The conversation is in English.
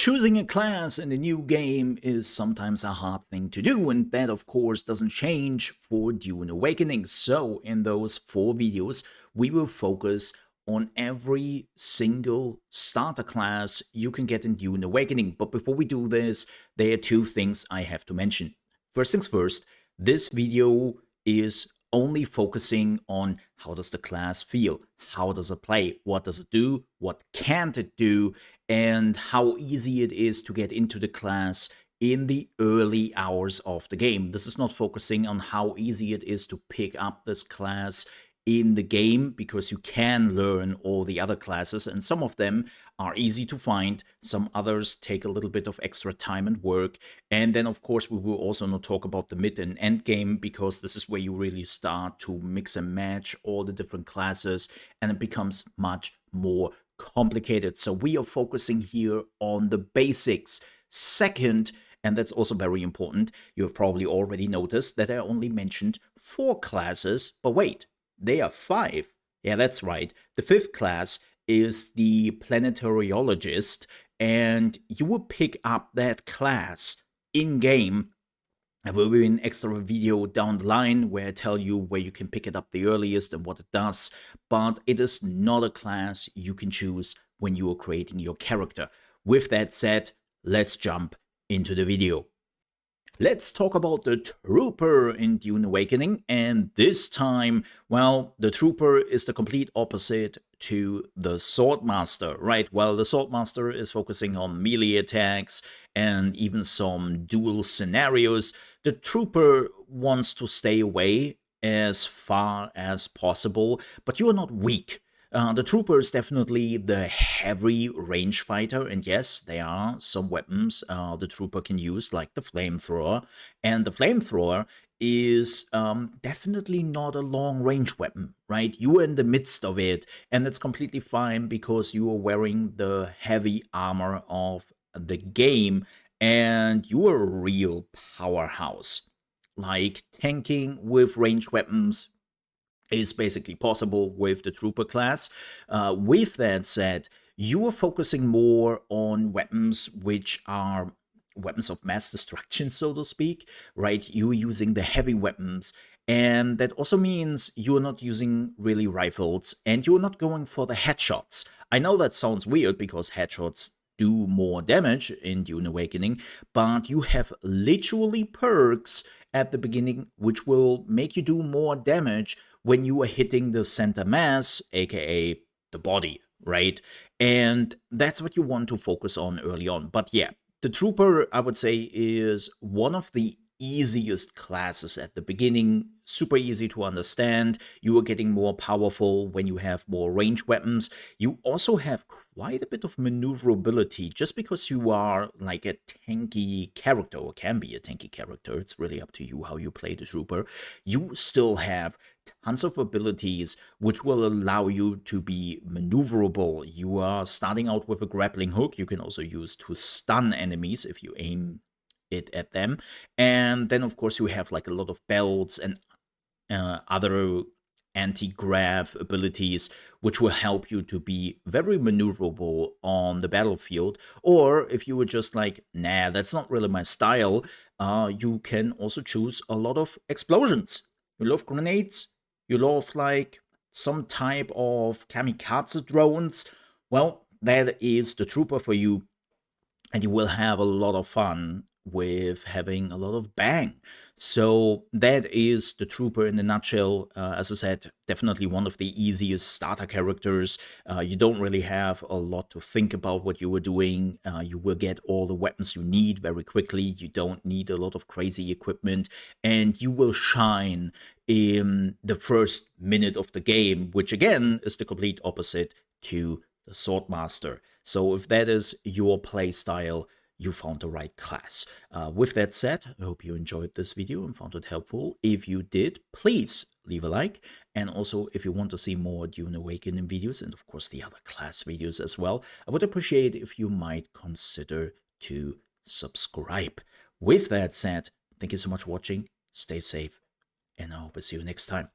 Choosing a class in a new game is sometimes a hard thing to do, and that of course doesn't change for Dune Awakening. So in those 4 videos, we will focus on every single starter class you can get in Dune Awakening. But before we do this, there are 2 things I have to mention. First things first, this video is only focusing on how does the class feel, how does it play, what does it do, what can't it do, and how easy it is to get into the class in the early hours of the game. This is not focusing on how easy it is to pick up this class in the game, because you can learn all the other classes, and some of them are easy to find, some others take a little bit of extra time and work. And then of course we will also not talk about the mid and end game, because this is where you really start to mix and match all the different classes and it becomes much more complicated. So we are focusing here on the basics. Second, and that's also very important, you have probably already noticed that I only mentioned 4 classes, but wait, they are 5. Yeah, that's right. The 5th class is the Planetariologist, and you will pick up that class in-game. There will be an extra video down the line where I tell you where you can pick it up the earliest and what it does, but it is not a class you can choose when you are creating your character. With that said, let's jump into the video. Let's talk about the Trooper in Dune Awakening, and this time, well, the Trooper is the complete opposite to the Swordmaster, right? Well, the Swordmaster is focusing on melee attacks and even some duel scenarios. The Trooper wants to stay away as far as possible, but you are not weak. The Trooper is definitely the heavy range fighter, and yes, there are some weapons the Trooper can use, like the Flamethrower, and the Flamethrower is definitely not a long range weapon, right? You are in the midst of it, and that's completely fine because you are wearing the heavy armor of the game, and you are a real powerhouse. Like, tanking with ranged weapons is basically possible with the Trooper class. With that said, you are focusing more on weapons which are weapons of mass destruction, so to speak, right? You're using the heavy weapons, and that also means you're not using really rifles, and you're not going for the headshots. I know that sounds weird because headshots do more damage in Dune Awakening, but you have literally perks at the beginning which will make you do more damage when you are hitting the center mass, aka the body, right? And that's what you want to focus on early on. But yeah, the Trooper, I would say, is one of the easiest classes at the beginning. Super easy to understand. You are getting more powerful when you have more ranged weapons. You also have quite a bit of maneuverability just because you are like a tanky character, or can be a tanky character. It's really up to you how you play the Trooper. You still have tons of abilities which will allow you to be maneuverable. You are starting out with a grappling hook. You can also use to stun enemies if you aim it at them. And then of course you have like a lot of belts and other anti-grav abilities which will help you to be very maneuverable on the battlefield. Or if you were just like, nah, that's not really my style, you can also choose a lot of explosions. You love grenades, you love like some type of kamikaze drones, well, that is the Trooper for you, and you will have a lot of fun with having a lot of bang. So that is the Trooper in a nutshell. As I said, definitely one of the easiest starter characters. You don't really have a lot to think about what you were doing. You will get all the weapons you need very quickly. You don't need a lot of crazy equipment, and you will shine in the first minute of the game, which again is the complete opposite to the Swordmaster. So if that is your play style, you found the right class. With that said, I hope you enjoyed this video and found it helpful. If you did, please leave a like. And also, if you want to see more Dune Awakening videos, and of course the other class videos as well, I would appreciate if you might consider to subscribe. With that said, thank you so much for watching, stay safe, and I hope I see you next time.